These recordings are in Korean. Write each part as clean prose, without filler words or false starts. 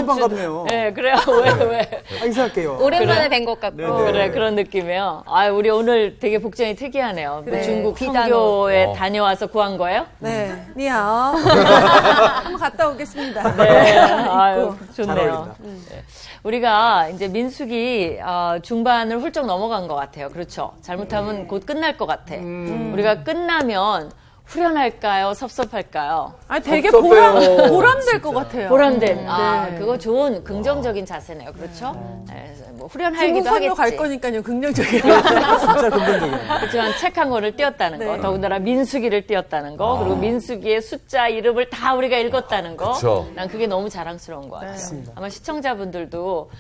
반갑네요. 네, 그래요. 왜? 인사할게요. 오랜만에 뵌 것 같고. 네네. 그래, 그런 느낌이에요. 아, 우리 오늘 되게 복장이 특이하네요. 네. 중국 비단으로. 선교에 다녀와서 구한 거예요? 네, 니하오. 한번 갔다 오겠습니다. 네. 아유, 잘 좋네요. 어울린다. 네. 우리가 이제 민숙이 중반을 훌쩍 넘어간 것 같아요. 그렇죠. 잘못하면 곧 끝날 것 같아. 우리가 끝나면 후련할까요? 섭섭할까요? 아, 되게 섭섭해요. 보람될 것 같아요. 보람된. 네. 그거 좋은 긍정적인 자세네요. 그렇죠? 네, 뭐 중국 후련하기도 선교 하겠지. 갈 거니까요, 긍정적이에요. 진짜 긍정적이네. 그렇지만 책 한 권을 띄웠다는 거, 네. 더군다나 민숙이를 띄웠다는 거, 그리고 민숙이의 숫자 이름을 다 우리가 읽었다는 거, 그쵸. 난 그게 너무 자랑스러운 것 같아요. 맞습니다. 아마 시청자분들도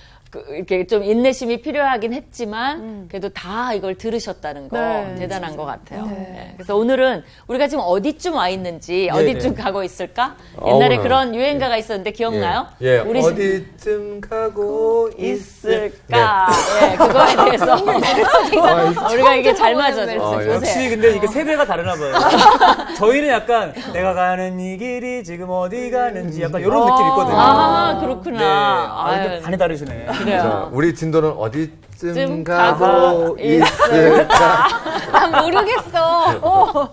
이렇게 좀 인내심이 필요하긴 했지만 그래도 다 이걸 들으셨다는 거 네. 대단한 것 같아요. 네. 그래서 오늘은 우리가 지금 어디쯤 와 있는지 어디쯤 가고 있을까? 옛날에 어머나. 그런 유행가가 있었는데 기억나요? 예. 우리 어디쯤 가고 있을까? 예, 그거에 대해서 우리가 이게 잘 맞아줬어요. 아, 요새. 역시 근데 이게 세대가 다르나 봐요. 저희는 약간 내가 가는 이 길이 지금 어디 가는지 약간 이런 느낌 있거든요. 아, 그렇구나. 네. 아, 아유. 이렇게 반이 다르시네. 그래요. 자, 우리 진도는 어디쯤 쯤 가고 가고 있을까? 아, 모르겠어.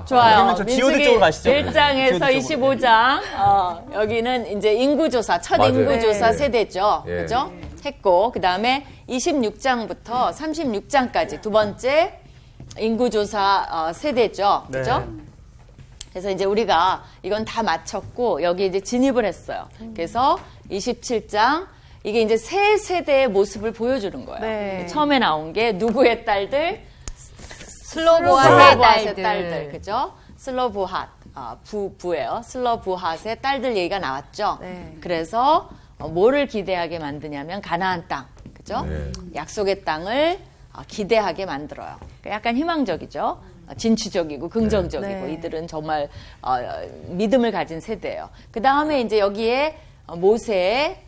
좋아요. 그러면 저 GOD 쪽으로 가시죠. 1장에서 GOD 쪽으로. 25장. 여기는 이제 인구조사, 첫 맞아요. 인구조사 네. 세대죠. 예. 그죠? 했고, 그 다음에 26장부터 36장까지 두 번째 인구조사 세대죠. 네. 그죠? 그래서 이제 우리가 이건 다 마쳤고, 여기 이제 진입을 했어요. 그래서 27장, 이게 이제 새 세대의 모습을 보여주는 거예요. 네. 처음에 나온 게 누구의 딸들? 슬로보아의 슬로보핫의 딸들. 딸들, 그죠? 슬로보핫, 부예요. 슬로보핫의 딸들 얘기가 나왔죠. 네. 그래서 뭐를 기대하게 만드냐면 가나안 땅, 그죠? 네. 약속의 땅을 기대하게 만들어요. 그러니까 약간 희망적이죠. 진취적이고 긍정적이고 네. 이들은 정말 믿음을 가진 세대예요. 그 다음에 이제 여기에 모세의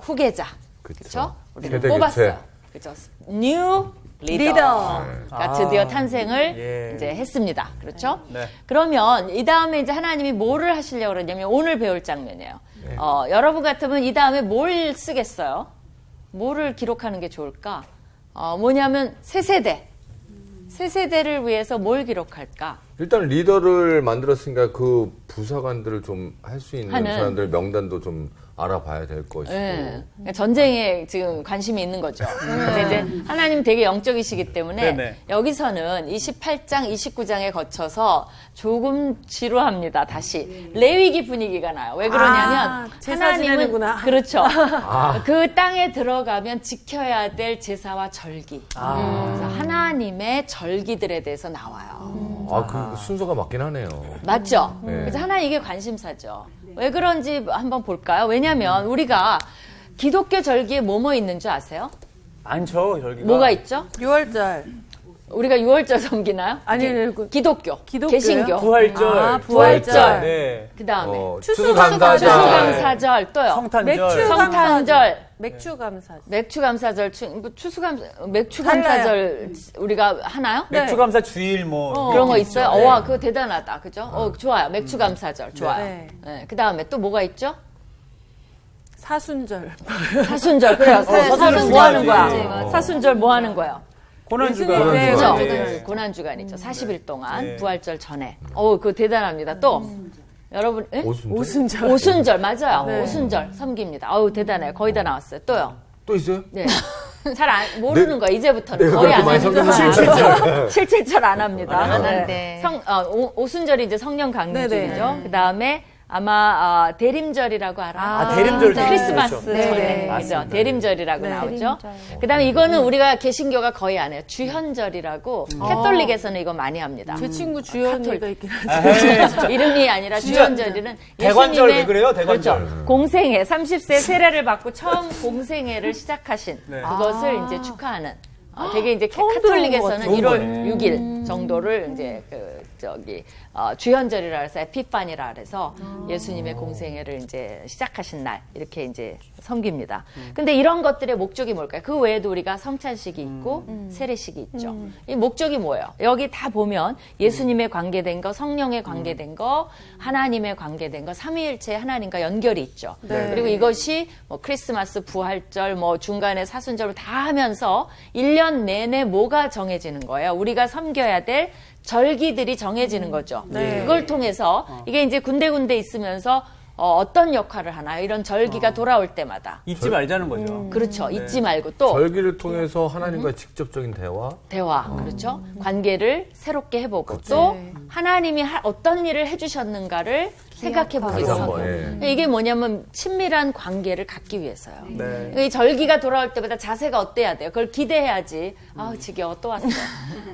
후계자, 그쵸. 그렇죠? 우리는 세대 뽑았어요. 교체. 그죠? 뉴 리더. 리더. 가 드디어 아, 탄생을 예. 이제 했습니다. 그렇죠? 네. 그러면 이 다음에 이제 하나님이 뭐를 하시려고 그러냐면 오늘 배울 장면이에요. 여러분 같으면 이 다음에 뭘 쓰겠어요? 뭐를 기록하는 게 좋을까? 뭐냐면 새 세대. 새 세대를 위해서 뭘 기록할까? 일단 리더를 만들었으니까 그 부사관들을 좀 할 수 있는 하는. 사람들 명단도 좀 알아봐야 될 것이고. 네. 그러니까 전쟁에 지금 관심이 있는 거죠. 근데 이제 하나님 되게 영적이시기 때문에 네네. 여기서는 28장, 29장에 거쳐서 조금 지루합니다. 다시 레위기 분위기가 나요. 왜 그러냐면 제사 지내는구나. 그렇죠. 그 땅에 들어가면 지켜야 될 제사와 절기. 그래서 하나님의 절기들에 대해서 나와요. 그 순서가 맞긴 하네요. 맞죠? 네. 그래서 하나님 이게 관심사죠. 왜 그런지 한번 볼까요? 왜냐하면 우리가 기독교 절기에 뭐뭐 있는 줄 아세요? 많죠, 절기가. 뭐가 있죠? 6월절. 우리가 6월절 섬기나요? 아니요, 기독교, 기독교요? 개신교, 부활절. 아, 부활절. 네. 그 다음에 추수감사절. 추수감사절 또요. 성탄절. 성탄절, 맥주감사. 맥주감사절, 맥주감사절 우리가 하나요? 맥주감사 주일 뭐. 그런 거 이렇게 있어요? 있죠. 와, 그거 대단하다. 그죠? 좋아요. 맥주감사절. 좋아요. 네. 네. 그 다음에 또 뭐가 있죠? 사순절. 사순절. 그래요. 사순절 뭐 하는 맞지, 거야? 맞아. 사순절 뭐 하는 거예요? 고난주간. 네, 그죠? 네. 고난주간이죠. 40일 동안 네. 부활절 전에. 그거 대단합니다. 또 여러분 예? 오순절? 오순절 맞아요. 네. 오순절 섬깁니다. 대단해요. 거의 다 나왔어요. 또요. 또 있어요? 네. 잘 모르는 거야. 이제부터는 내가 거의 그렇게 안 많이 합니다. 섬겼는데. 77절 안 합니다. 안 네. 한대. 오순절이 이제 성령 강림절이죠. 네네. 그 다음에 아마 대림절이라고 알아요. 대림절. 크리스마스 그렇죠. 전에 네. 그죠? 대림절이라고 네. 나오죠. 그다음에 이거는 우리가 개신교가 거의 안 해요. 주현절이라고 캐톨릭에서는 이거 많이 합니다. 제 친구 주연이가 있긴 한데. 에이, 진짜. 이름이 아니라 주현절이는 대관절 예수님의 왜 그래요? 대관절. 그렇죠. 공생애 30세 세례를 받고 처음 공생애를 시작하신 네. 그것을 이제 축하하는. 되게 이제 처음 들어본 것 카톨릭에서는 같아요. 1월 네. 6일 정도를 이제 주현절이라 해서 에피파니라 그래서 예수님의 공생애를 이제 시작하신 날 이렇게 이제 섬깁니다. 근데 이런 것들의 목적이 뭘까요? 그 외에도 우리가 성찬식이 있고 세례식이 있죠. 이 목적이 뭐예요? 여기 다 보면 예수님에 관계된 거, 성령에 관계된 거, 하나님에 관계된 거, 삼위일체 하나님과 연결이 있죠. 네. 그리고 이것이 뭐 크리스마스, 부활절, 뭐 중간에 사순절 다 하면서 1년 내내 뭐가 정해지는 거예요? 우리가 섬겨야 될 절기들이 정해지는 거죠. 네. 그걸 통해서 이게 이제 군데군데 있으면서 어떤 역할을 하나요? 이런 절기가 돌아올 때마다. 잊지 말자는 거죠. 그렇죠. 잊지 말고 또 절기를 통해서 하나님과의 직접적인 대화. 그렇죠. 관계를 새롭게 해보고 또 하나님이 어떤 일을 해주셨는가를 생각해보기도 다시 하고. 한번, 예. 이게 뭐냐면 친밀한 관계를 갖기 위해서요. 네. 이 절기가 돌아올 때마다 자세가 어때야 돼요? 그걸 기대해야지. 아우 지겨워 또 왔어.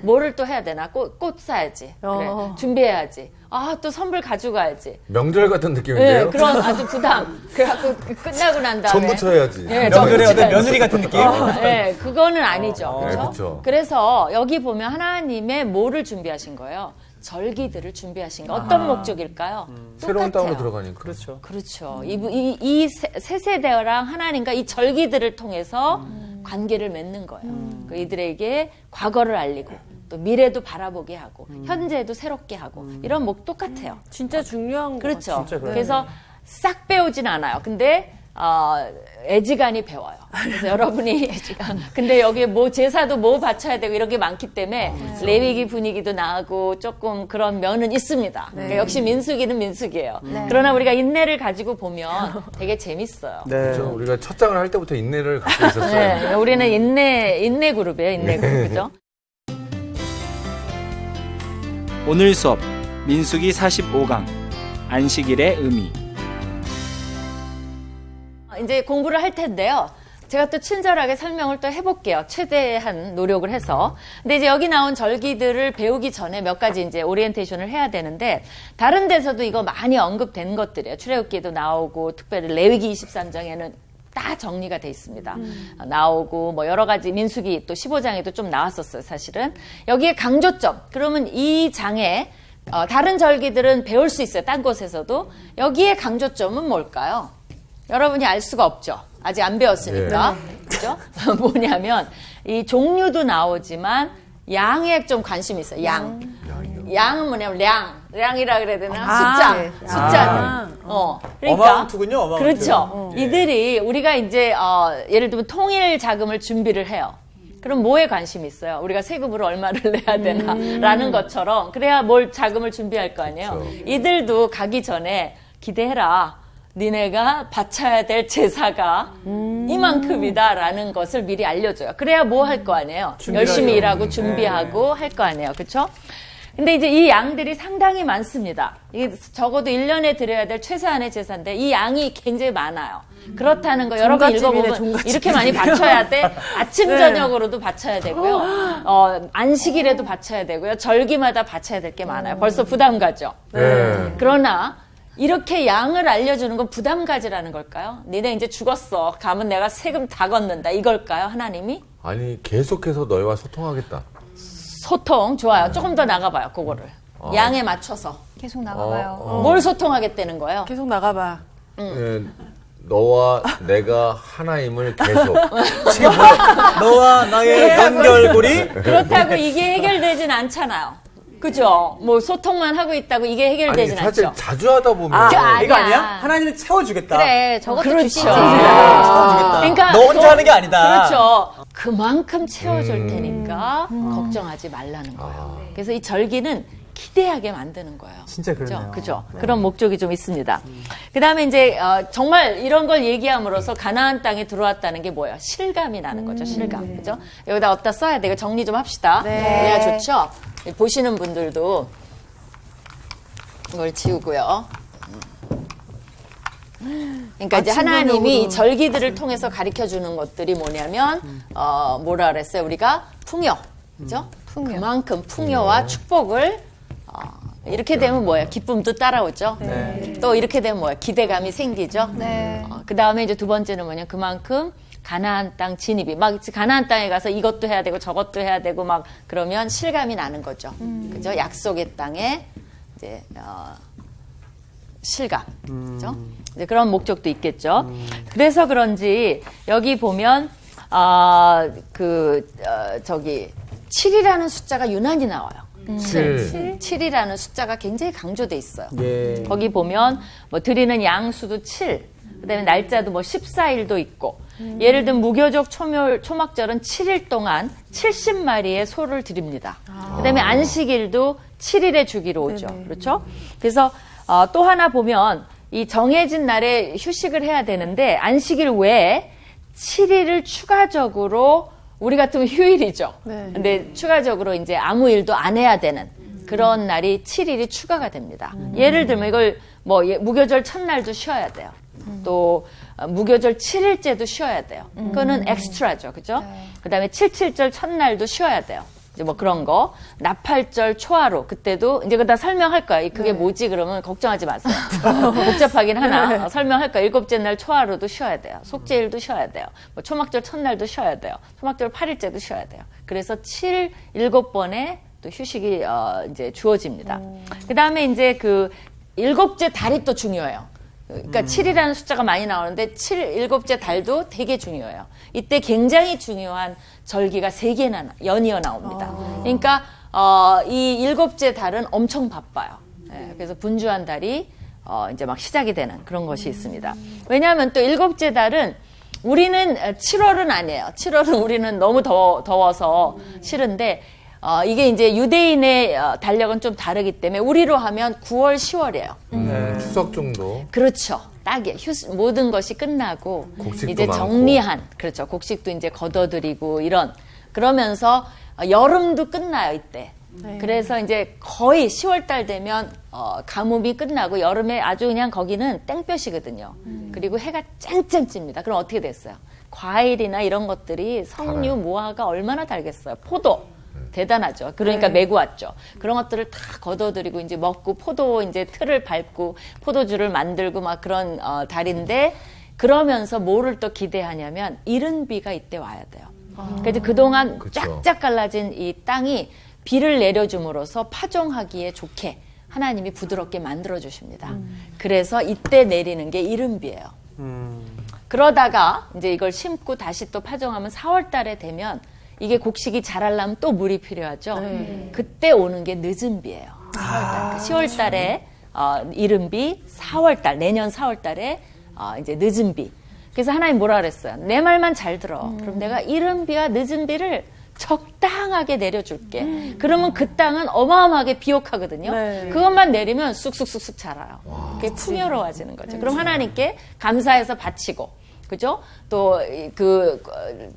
뭐를 또 해야 되나? 꽃 사야지. 그래. 준비해야지. 아 또 선물 가져가야지. 명절 같은 느낌인데요. 네, 그런 아주 부담. 그래갖고 끝나고 난 다음에 전부 쳐야지. 네, 명절에 어떤 쳐야지. 며느리 같은 느낌? 네, 그거는 아니죠. 네, 그렇죠? 그쵸. 그래서 여기 보면 하나님의 뭐를 준비하신 거예요? 절기들을 준비하신 거. 어떤 목적일까요? 새로운 땅으로 똑같아요. 들어가니까. 그렇죠. 그렇죠. 이 세 세대랑 하나님과 이 절기들을 통해서 관계를 맺는 거예요. 그 이들에게 과거를 알리고 또 미래도 바라보게 하고 현재도 새롭게 하고 이런 목 똑같아요. 진짜 중요한 거 그렇죠. 진짜 그래요. 그래서 싹 배우진 않아요. 근데 애지간히 배워요. 그래서 여러분이 근데 여기 뭐 제사도 뭐 바쳐야 되고 이런 게 많기 때문에 레위기 분위기도 나고 조금 그런 면은 있습니다. 그러니까 역시 민수기는 민수기예요. 그러나 우리가 인내를 가지고 보면 되게 재밌어요. 네. 그렇죠. 우리가 첫 장을 할 때부터 인내를 갖고 있었어요. 네, 우리는 인내 그룹이에요. 인내 그룹 그죠? 오늘 수업 민수기 45강 안식일의 의미. 이제 공부를 할 텐데요. 제가 또 친절하게 설명을 또 해볼게요. 최대한 노력을 해서. 근데 이제 여기 나온 절기들을 배우기 전에 몇 가지 이제 오리엔테이션을 해야 되는데, 다른 데서도 이거 많이 언급된 것들이에요. 출애굽기에도 나오고, 특별히 레위기 23장에는 다 정리가 돼 있습니다. 나오고, 뭐 여러 가지 민수기 또 15장에도 좀 나왔었어요, 사실은. 여기에 강조점. 그러면 이 장에, 다른 절기들은 배울 수 있어요. 딴 곳에서도. 여기에 강조점은 뭘까요? 여러분이 알 수가 없죠. 아직 안 배웠으니까. 그죠? 뭐냐면, 이 종류도 나오지만, 양에 좀 관심이 있어요. 양은 뭐냐면, 량이라 그래야 되나? 숫자. 그러니까. 어마운트군요, 어마운트. 그렇죠. 이들이, 우리가 이제, 예를 들면 통일 자금을 준비를 해요. 그럼 뭐에 관심이 있어요? 우리가 세금으로 얼마를 내야 되나? 라는 것처럼. 그래야 뭘 자금을 준비할 거 아니에요? 그렇죠. 이들도 가기 전에 기대해라. 니네가 바쳐야 될 제사가 이만큼이다라는 것을 미리 알려줘요. 그래야 뭐 할 거 아니에요? 열심히 일하고 준비하고 할 거 아니에요. 그렇죠? 근데 이제 이 양들이 상당히 많습니다. 이게 적어도 1년에 드려야 될 최소한의 제사인데 이 양이 굉장히 많아요. 그렇다는 거 여러분 읽어보면 이렇게 많이 바쳐야 돼. 아침 저녁으로도 바쳐야 되고요. 안식일에도 바쳐야 되고요. 절기마다 바쳐야 될 게 많아요. 벌써 부담 가죠. 네. 그러나 이렇게 양을 알려주는 건 부담 가지라는 걸까요? 니네 이제 죽었어. 가면 내가 세금 다 걷는다. 이걸까요? 하나님이? 아니 계속해서 너희와 소통하겠다. 소통 좋아요. 조금 더 나가봐요. 그거를. 양에 맞춰서. 계속 나가봐요. 뭘 소통하겠다는 거예요? 계속 나가봐. 네, 너와 내가 하나임을 계속. 너와 나의 연결고리. 그렇다고 이게 해결되진 않잖아요. 그죠? 뭐 소통만 하고 있다고 이게 아니 해결되진 사실 않죠. 자주 하다 보면 아니야. 이거 아니야? 하나님이 채워주겠다. 그래, 저것도 그렇죠. 주시지. 채워주겠다. 그러니까 너 혼자 하는 게 아니다. 그렇죠. 그만큼 채워줄 테니까 걱정하지 말라는 거예요. 그래서 이 절기는 기대하게 만드는 거예요. 진짜 그러네요. 그죠? 네. 그런 목적이 좀 있습니다. 그 다음에 이제, 정말 이런 걸 얘기함으로써 가나안 땅에 들어왔다는 게 뭐예요? 실감이 나는 거죠, 실감. 그죠? 여기다 어디다 써야 돼. 이거 정리 좀 합시다. 그래야 좋죠? 보시는 분들도 이걸 지우고요. 그러니까 이제 하나님이 이 절기들을 통해서 가르쳐 주는 것들이 뭐냐면, 뭐라 그랬어요? 우리가 풍요. 그죠? 그만큼 풍요와 축복을, 이렇게 되면 뭐예요? 기쁨도 따라오죠? 또 이렇게 되면 뭐예요? 기대감이 생기죠? 네. 그 다음에 이제 두 번째는 뭐냐? 그만큼 가나안 땅 진입이 막 가나안 땅에 가서 이것도 해야 되고 저것도 해야 되고 막 그러면 실감이 나는 거죠. 그죠? 약속의 땅에 이제 실감. 그죠? 이제 그런 목적도 있겠죠. 그래서 그런지 여기 보면 저기 7이라는 숫자가 유난히 나와요. 7이라는 숫자가 굉장히 강조돼 있어요. 예. 거기 보면 뭐 드리는 양수도 7, 그다음에 날짜도 뭐 14일도 있고, 예를 들면 무교적 초막절은 7일 동안 70마리의 소를 드립니다. 그다음에 안식일도 7일에 주기로 오죠. 그렇죠? 그래서 또 하나 보면 이 정해진 날에 휴식을 해야 되는데 안식일 외에 7일을 추가적으로 우리 같으면 휴일이죠. 네. 근데 추가적으로 이제 아무 일도 안 해야 되는 그런 날이 7일이 추가가 됩니다. 예를 들면 이걸 뭐 무교절 첫날도 쉬어야 돼요. 또 무교절 7일째도 쉬어야 돼요. 그거는 엑스트라죠. 그죠? 그다음에 7.7절 첫날도 쉬어야 돼요. 이제 뭐 그런 거. 나팔절 초하루 그때도 이제 그거 다 설명할 거야. 그게 뭐지 그러면 걱정하지 마세요. 복잡하긴 하나 설명할 거야. 7째 날 초하루도 쉬어야 돼요. 속죄일도 쉬어야 돼요. 뭐 초막절 첫날도 쉬어야 돼요. 초막절 8일째도 쉬어야 돼요. 그래서 7번의 또 휴식이 이제 주어집니다. 그다음에 이제 그 7째 달이 또 중요해요. 그러니까 7이라는 숫자가 많이 나오는데 7째 달도 되게 중요해요. 이때 굉장히 중요한 절기가 3개나 연이어 나옵니다. 그러니까 이 7째 달은 엄청 바빠요. 예, 그래서 분주한 달이 이제 막 시작이 되는 그런 것이 있습니다. 왜냐하면 또 7째 달은 우리는 7월은 아니에요. 7월은 우리는 너무 더워서 싫은데 이게 이제 유대인의 달력은 좀 다르기 때문에 우리로 하면 9월, 10월이에요. 추석 정도. 그렇죠. 딱이에요. 모든 것이 끝나고 곡식도 이제 많고. 정리한 그렇죠. 곡식도 이제 걷어들이고 이런 그러면서 여름도 끝나요 이때. 그래서 이제 거의 10월 달 되면 가뭄이 끝나고 여름에 아주 그냥 거기는 땡볕이거든요. 그리고 해가 쨍쨍 찝니다. 그럼 어떻게 됐어요? 과일이나 이런 것들이 석류, 무화과 얼마나 달겠어요. 포도. 대단하죠. 그러니까 메고 왔죠. 그런 것들을 다 걷어들이고 이제 먹고 포도 이제 틀을 밟고 포도주를 만들고 막 그런 달인데 그러면서 뭐를 또 기대하냐면 이른 비가 이때 와야 돼요. 그래서 그동안 그쵸. 쫙쫙 갈라진 이 땅이 비를 내려줌으로써 파종하기에 좋게 하나님이 부드럽게 만들어 주십니다. 그래서 이때 내리는 게 이른 비예요. 그러다가 이제 이걸 심고 다시 또 파종하면 4월 달에 되면 이게 곡식이 자라려면 또 물이 필요하죠. 그때 오는 게 늦은 비예요. 10월 달에 이른 비, 4월 달, 내년 4월 달에 이제 늦은 비. 그래서 하나님 뭐라 그랬어요? 내 말만 잘 들어. 그럼 내가 이른 비와 늦은 비를 적당하게 내려줄게. 그러면 그 땅은 어마어마하게 비옥하거든요. 네. 그것만 내리면 쑥쑥쑥쑥 자라요. 그게 풍요로워지는 거죠. 그럼 하나님께 감사해서 바치고 그죠? 또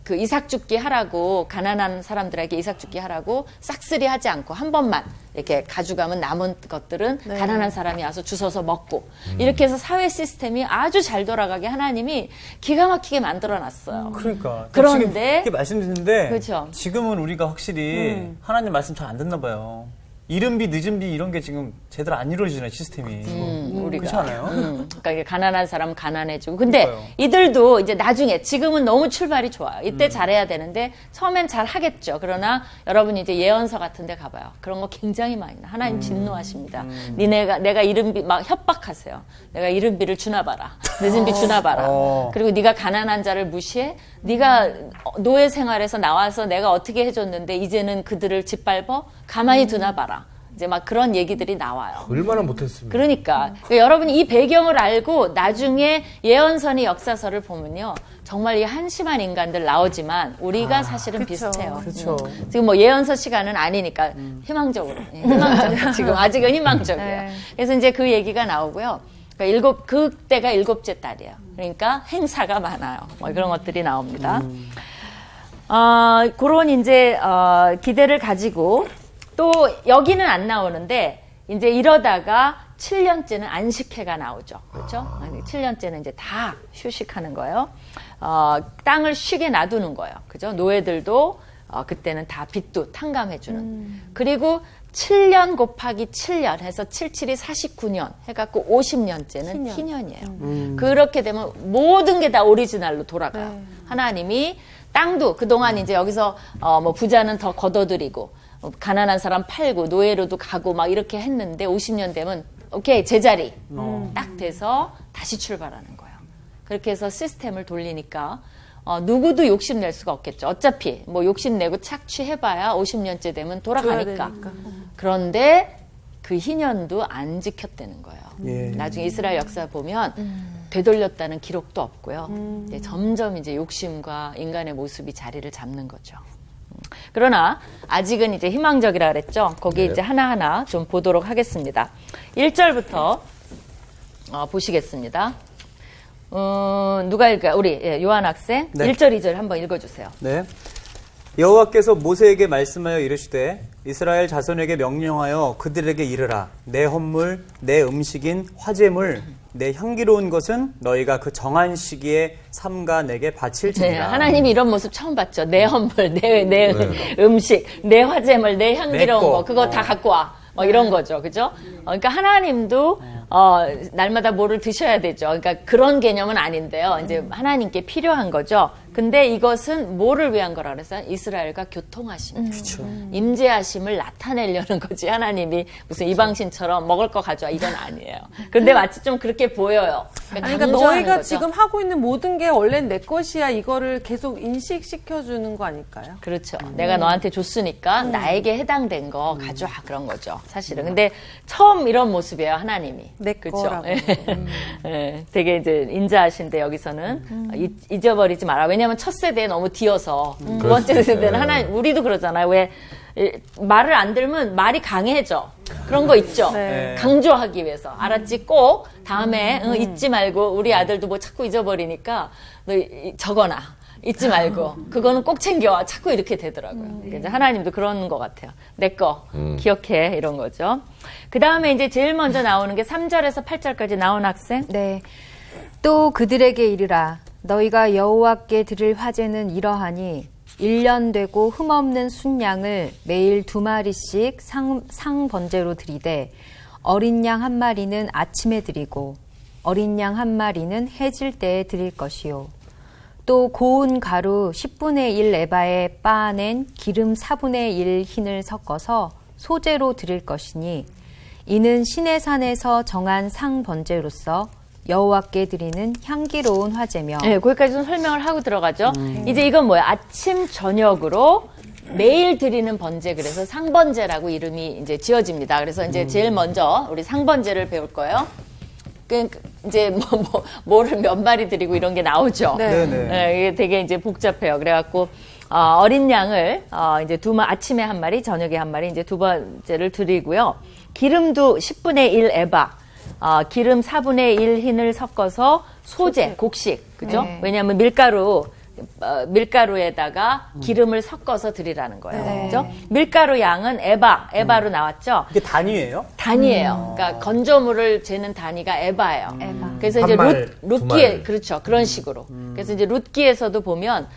그 이삭 죽기 하라고 가난한 사람들에게 이삭 죽기 하라고 싹쓸이 하지 않고 한 번만 이렇게 가져가면 남은 것들은 가난한 사람이 와서 주워서 먹고 이렇게 해서 사회 시스템이 아주 잘 돌아가게 하나님이 기가 막히게 만들어놨어요. 그러니까. 그런데 지금 이렇게 말씀드렸는데 그렇죠. 지금은 우리가 확실히 하나님 말씀 잘 안 듣나 봐요. 이른 비, 늦은 비 이런 게 지금 제대로 안 이루어지잖아요, 시스템이. 우리가. 그렇지 않아요? 그러니까 이게 가난한 사람은 가난해지고. 근데 그러니까요. 이들도 이제 나중에 지금은 너무 출발이 좋아요. 이때 잘해야 되는데 처음엔 잘 하겠죠. 그러나 여러분이 이제 예언서 같은 데 가봐요. 그런 거 굉장히 많이 나. 하나님 진노하십니다. 내가 이른 비 막 협박하세요. 내가 이른 비를 주나 봐라. 늦은 비 주나 봐라. 그리고 네가 가난한 자를 무시해? 네가 노예 생활에서 나와서 내가 어떻게 해줬는데 이제는 그들을 짓밟아? 가만히 두나 봐라. 이제 막 그런 얘기들이 나와요. 얼마나 못했습니까? 그러니까 여러분이 이 배경을 알고 나중에 예언서니 역사서를 보면요. 정말 이 한심한 인간들 나오지만 우리가 사실은 그쵸. 비슷해요. 그쵸. 지금 뭐 예언서 시간은 아니니까 희망적으로. 희망적으로. 지금 아직은 희망적이에요. 네. 그래서 이제 그 얘기가 나오고요. 그러니까 그때가 7째 달이에요. 그러니까 행사가 많아요. 뭐 그런 것들이 나옵니다. 그런 이제 기대를 가지고 또 여기는 안 나오는데 이제 이러다가 7년째는 안식해가 나오죠. 그렇죠? 7년째는 이제 다 휴식하는 거예요. 땅을 쉬게 놔두는 거예요. 그죠? 노예들도 그때는 다 빚도 탕감해주는. 그리고 7년 곱하기 7년 해서 77이 49년 해갖고 50년째는 희년이에요. 그렇게 되면 모든 게 다 오리지널로 돌아가요. 네. 하나님이 땅도 그동안 이제 여기서 뭐 부자는 더 걷어들이고 가난한 사람 팔고 노예로도 가고 막 이렇게 했는데 50년 되면 오케이 제자리 딱 돼서 다시 출발하는 거예요. 그렇게 해서 시스템을 돌리니까 누구도 욕심낼 수가 없겠죠. 어차피 뭐 욕심내고 착취해봐야 50년째 되면 돌아가니까. 그런데 그 희년도 안 지켰다는 거예요. 예. 나중에 이스라엘 역사 보면 되돌렸다는 기록도 없고요. 이제 점점 이제 욕심과 인간의 모습이 자리를 잡는 거죠. 그러나 아직은 이제 희망적이라 그랬죠. 거기 네. 이제 하나하나 좀 보도록 하겠습니다. 1절부터 보시겠습니다. 누가 읽을까요? 우리 요한 학생. 네. 1절, 2절 한번 읽어주세요. 네. 여호와께서 모세에게 말씀하여 이르시되 이스라엘 자손에게 명령하여 그들에게 이르라. 내 헌물, 내 음식인 화제물, 내 향기로운 것은 너희가 그 정한 시기에 삼가 내게 바칠지니라. 네, 하나님이 이런 모습 처음 봤죠. 내 헌물, 내 음식, 내 화제물, 내 향기로운 내 거. 거, 그거 다 갖고 와. 이런 거죠. 그죠? 그러니까 하나님도 날마다 뭐를 드셔야 되죠. 그러니까 그런 개념은 아닌데요. 이제 하나님께 필요한 거죠. 근데 이것은 뭐를 위한 거라 그랬어요? 이스라엘과 교통하심. 임재하심을 나타내려는 거지. 하나님이 무슨 이방신처럼 먹을 거 가져와. 이건 아니에요. 근데 마치 좀 그렇게 보여요. 그러니까 강조하는 너희가 거죠. 지금 하고 있는 모든 게 원래 내 것이야. 이거를 계속 인식시켜주는 거 아닐까요? 그렇죠. 내가 너한테 줬으니까 나에게 해당된 거 가져와. 그런 거죠. 사실은. 근데 처음 이런 모습이에요. 하나님이. 내 그렇죠. 거라고. 되게 이제 인자하신데 여기서는 잊어버리지 마라. 왜냐하면 첫 세대에 너무 뒤어서 두 번째 세대는 하나님, 우리도 그러잖아요. 왜 말을 안 들으면 말이 강해져. 그런 거 있죠. 네. 강조하기 위해서. 알았지? 꼭 다음에 잊지 말고 우리 아들도 뭐 자꾸 잊어버리니까 너 적어놔. 잊지 말고 그거는 꼭 챙겨와. 자꾸 이렇게 되더라고요. 이제 하나님도 그런 것 같아요. 내 거 기억해 이런 거죠. 그 다음에 이제 제일 먼저 나오는 게 3절에서 8절까지 나온 학생. 네. 또 그들에게 이르라. 너희가 여호와께 드릴 화제는 이러하니 1년 되고 흠없는 순양을 매일 2마리씩 상번제로 드리되 어린 양 1마리는 아침에 드리고 어린 양 1마리는 해질 때에 드릴 것이요. 또 고운 가루 10분의 1 에바에 빻아낸 기름 4분의 1 흰을 섞어서 소제로 드릴 것이니 이는 시내산에서 정한 상번제로서 여호와께 드리는 향기로운 화제며. 네, 거기까지 좀 설명을 하고 들어가죠. 이제 이건 뭐야? 아침 저녁으로 매일 드리는 번제, 그래서 상번제라고 이름이 이제 지어집니다. 그래서 이제 제일 먼저 우리 상번제를 배울 거예요. 이제 뭐를 몇 마리 드리고 이런 게 나오죠. 네. 네, 이게 되게 이제 복잡해요. 그래갖고 어린 양을 이제 아침에 한 마리, 저녁에 한 마리 이제 두 번째를 드리고요. 기름도 10분의 1 에바. 기름 4분의 1 흰을 섞어서 소제, 곡식, 그죠? 네. 왜냐하면 밀가루에다가 기름을 섞어서 드리라는 거예요. 네. 그죠? 밀가루 양은 에바로 나왔죠? 이게 단위예요? 단위예요. 그러니까 건조물을 재는 단위가 에바예요. 에바. 그래서 이제 한 말, 룻기에, 두 말. 그렇죠. 그런 식으로. 그래서 이제 룻기에서도 보면,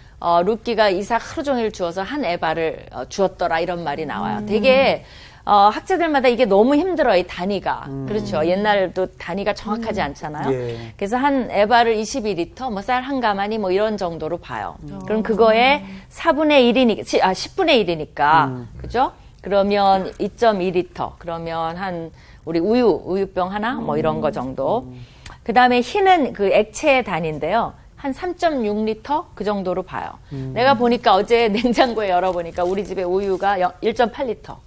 룻기가 이삭 하루 종일 주어서 한 에바를 주었더라 이런 말이 나와요. 되게, 학자들마다 이게 너무 힘들어요, 이 단위가. 그렇죠. 옛날도 단위가 정확하지 않잖아요. 예. 그래서 한 에바를 22리터, 뭐 쌀 한 가마니 뭐 이런 정도로 봐요. 그럼 그거에 4분의 1이니까, 10분의 1이니까. 그죠? 그러면 2.2리터. 그러면 우리 우유병 하나? 뭐 이런 거 정도. 그 다음에 흰은 그 액체의 단위인데요. 한 3.6리터? 그 정도로 봐요. 내가 보니까 어제 냉장고에 열어보니까 우리 집에 우유가 1.8리터.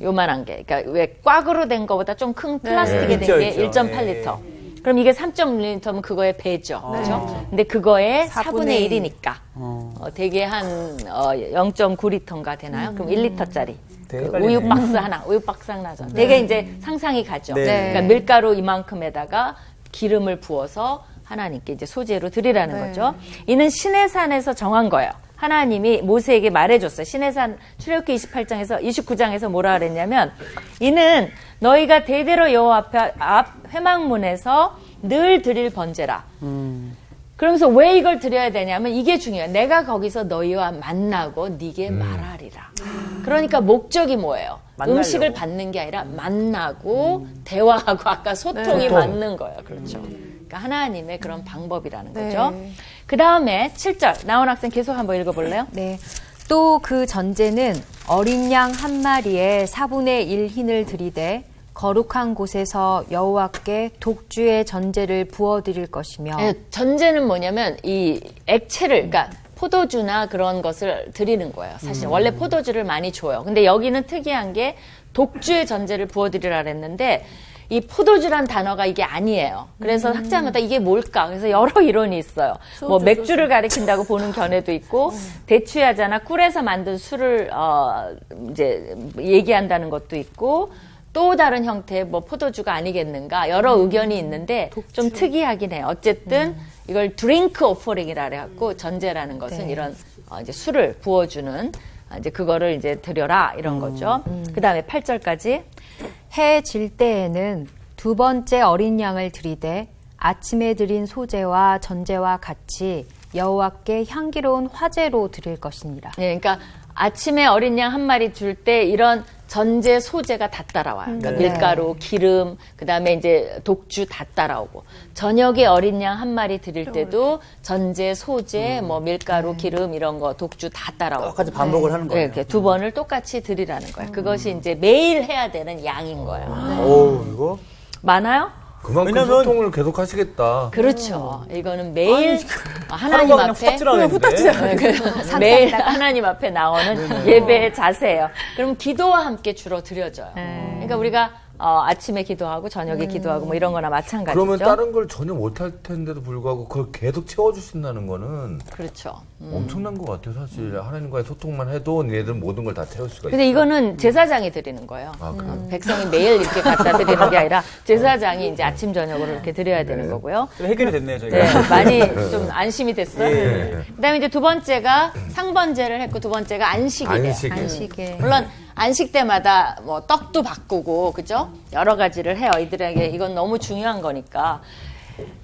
요만한 게. 그러니까 왜 꽉으로 된 거보다 좀 큰 플라스틱에 네. 된 게 있죠, 있죠. 1.8리터. 그럼 이게 3.6리터면 그거의 배죠. 그렇죠? 근데 그거의 4분의 1이니까. 되게 한 0.9리터인가 되나요? 그럼 1리터짜리. 되게 그 빨리 우유 박스 하나죠. 되게 이제 상상이 가죠. 네. 그러니까 밀가루 이만큼에다가 기름을 부어서 하나님께 이제 소재로 드리라는 거죠. 이는 시내산에서 정한 거예요. 하나님이 모세에게 말해줬어요. 시내산 출애굽기 29장에서 뭐라 그랬냐면 이는 너희가 대대로 여호와 앞 회막문에서 늘 드릴 번제라. 그러면서 왜 이걸 드려야 되냐면 이게 중요해요. 내가 거기서 너희와 만나고 네게 말하리라. 그러니까 목적이 뭐예요? 만나려고. 음식을 받는 게 아니라 만나고 대화하고 아까 소통이 맞는 거예요. 그렇죠. 그러니까 하나님의 그런 방법이라는 거죠. 네. 그 다음에 7절 나온 학생 계속 한번 읽어볼래요? 네. 또 그 전제는 어린 양 한 마리에 4분의 1 흰을 들이되 거룩한 곳에서 여호와께 독주의 전제를 부어드릴 것이며 네, 전제는 뭐냐면 이 액체를 그러니까 포도주나 그런 것을 드리는 거예요. 사실 원래 포도주를 많이 줘요. 근데 여기는 특이한 게 독주의 전제를 부어드리라 그랬는데 이 포도주란 단어가 이게 아니에요. 그래서 학자마다 이게 뭘까? 그래서 여러 이론이 있어요. 뭐 맥주를 가리킨다고 보는 견해도 있고 대추야자나 꿀에서 만든 술을 이제 얘기한다는 것도 있고 또 다른 형태의 뭐 포도주가 아니겠는가 여러 의견이 있는데 좀 특이하긴 해요. 어쨌든 이걸 드링크 오퍼링이라 그래갖고 전제라는 것은 이런 이제 술을 부어주는 이제 그거를 이제 드려라 이런 거죠. 그 다음에 8절까지 해 질 때에는 두 번째 어린 양을 들이되 아침에 드린 소제와 전제와 같이 여호와께 향기로운 화제로 드릴 것이니라. 네, 그러니까 아침에 어린 양 한 마리 줄 때 이런 전제 소제가 다 따라와요. 그러니까 밀가루, 기름, 그 다음에 이제 독주 다 따라오고 저녁에 어린 양 한 마리 드릴 때도 전제, 소제, 뭐 밀가루, 기름 이런 거 독주 다 따라오고 똑같이 반복을 하는 네, 거예요. 이렇게 두 번을 똑같이 드리라는 거예요. 그것이 이제 매일 해야 되는 양인 거예요. 오, 이거 많아요? 그만큼 왜냐면- 소통을 계속 하시겠다. 그렇죠. 이거는 매일 하나님 하루가 그냥 앞에 후딱 지나가는데. 네, 그 매일 하나님 앞에 나오는 예배의 자세예요. 그럼 기도와 함께 주로 드려져요. 그러니까 우리가 아침에 기도하고 저녁에 기도하고 뭐 이런 거나 마찬가지죠. 그러면 다른 걸 전혀 못할 텐데도 불구하고 그걸 계속 채워주신다는 거는 그렇죠. 엄청난 것 같아요. 사실 하나님과의 소통만 해도 얘네들은 모든 걸 다 태울 수가 있어요. 근데 이거는 제사장이 드리는 거예요. 아, 그래요? 백성이 매일 이렇게 갖다 드리는 게 아니라 제사장이 이제 아침 저녁으로 이렇게 드려야 되는 거고요. 좀 해결이 됐네요, 저희가. 네, 많이 좀 안심이 됐어요. 예. 그다음에 이제 두 번째가 상번제를 했고 두 번째가 안식이래요. 안식에 물론 안식 때마다 뭐 떡도 바꾸고 그죠? 여러 가지를 해요. 이들에게 이건 너무 중요한 거니까.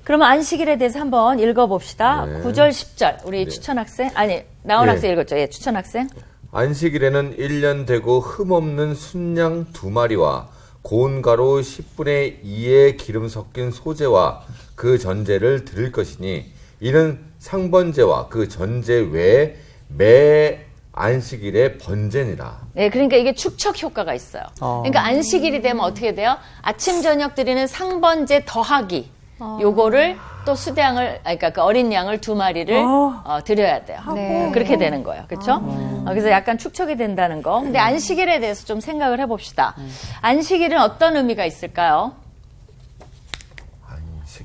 그러면 안식일에 대해서 한번 읽어봅시다. 네. 9절, 10절. 우리 추천 학생 아니 나온 네. 학생 읽었죠? 예, 추천 학생. 안식일에는 1년 되고 흠없는 순양 2마리와 고운 가루 10분의 2의 기름 섞인 소제와 그 전제를 드릴 것이니 이는 상번제와 그 전제 외에 매 안식일의 번제니라. 네, 그러니까 이게 축척 효과가 있어요. 그러니까 안식일이 되면 어떻게 돼요? 아침 저녁 드리는 상번제 더하기. 요거를 또 수대양을, 그러니까 그 어린 양을 2마리를 드려야 돼요. 네. 그렇게 되는 거예요. 그렇죠? 그래서 약간 축척이 된다는 거. 근데 안식일에 대해서 좀 생각을 해봅시다. 안식일은 어떤 의미가 있을까요?